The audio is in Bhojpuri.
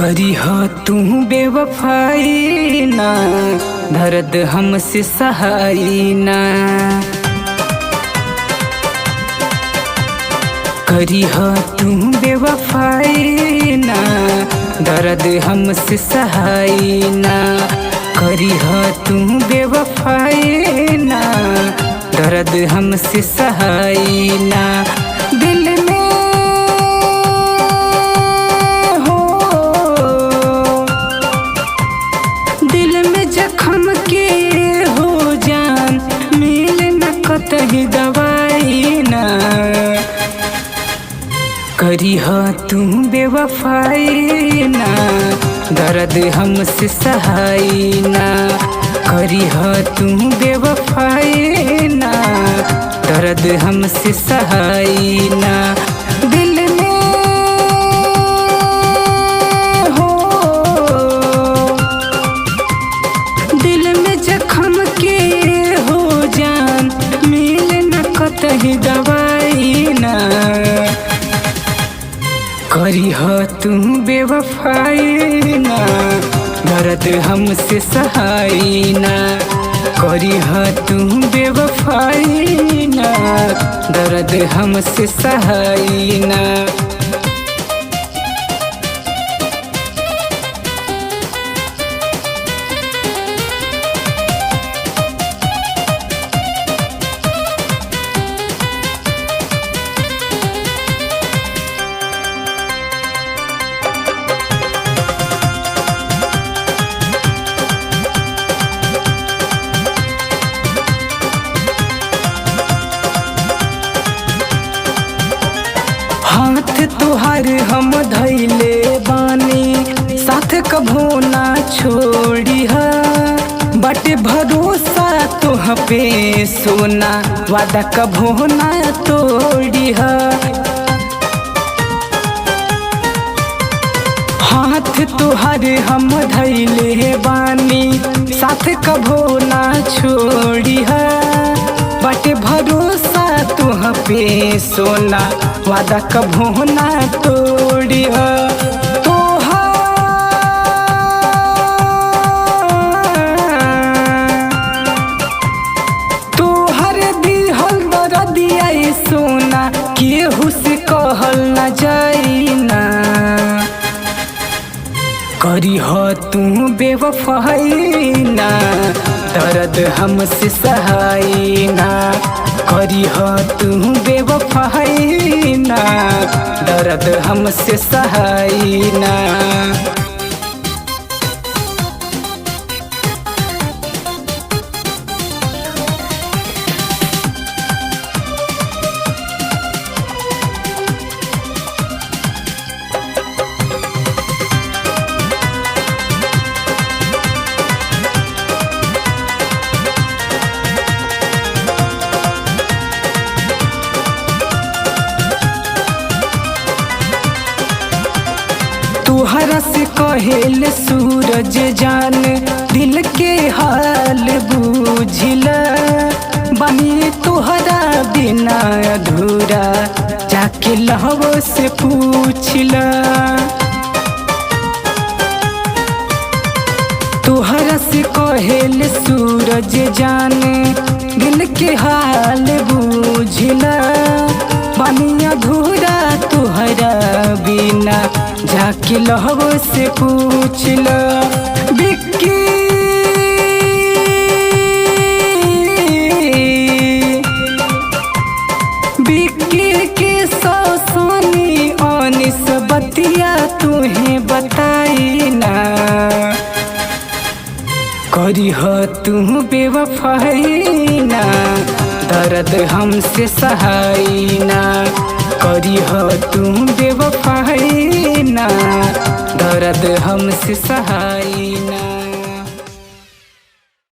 करी हो तू बेवफाई ना, दर्द हमसे सहाई ना। करी हो तू बेवफाई ना, दर्द हमसे सहाई ना। करी हो तू बेवफाई ना, दर्द हमसे सहाई ना। दिल में हो, दिल में जख्म के हो जान, मिल न कतही दवाई ना। करी हो तू बेवफाई ना, दर्द हमसे सहाई ना। करी हो तू बेवफाई ना, दर्द हमसे सहाई ना। दिल में हो, दिल में जख्म के हो जान, मिल न कतही दवाई ना। करी हो तू बेवफाई ना, दर्द हमसे सहाई ना। करी हो तू बेवफाई ना, दर्द हमसे सहाई ना। हाथ तुहार हम धैले बानी, साथ कभो ना छोड़ी हा। बाटे भरोसा तुह पे सोना, वादा कभो ना तोड़ी हा। हाथ तुहार हम धैले बानी, साथ कभो ना छोड़ी हा। बाटे भरोसा तुह पे सोना, वादा कभो ना तोड़ी हा। तोहर दिहल दर्दिया सोना, केहू से कहल न जाई ना। करी हो तू बेवफाई ना, दर्द हमसे सहाई ना। करी हो तू बेवफाई ना, दर्द हमसे सहाई ना। तुहरा से कहेल सूरज जान, दिल के हाल बूझिला। बनी तुहरा बिना अधूरा, जाके लहवो से पूछला। तुहरा से कहेल सूरज जान, दिल के हाल बूझिला। बनी अधूरा तुहरा बिना, जाके लहवो से पूछला। बिक्की बिक्की के सौसानी अनिस बतिया तुहे बताई ना। करी हो तू बेवफाई ना, दर्द हमसे सहाई ना। करी हो तू बेवफाई ना, दर्द हमसे सहाई ना।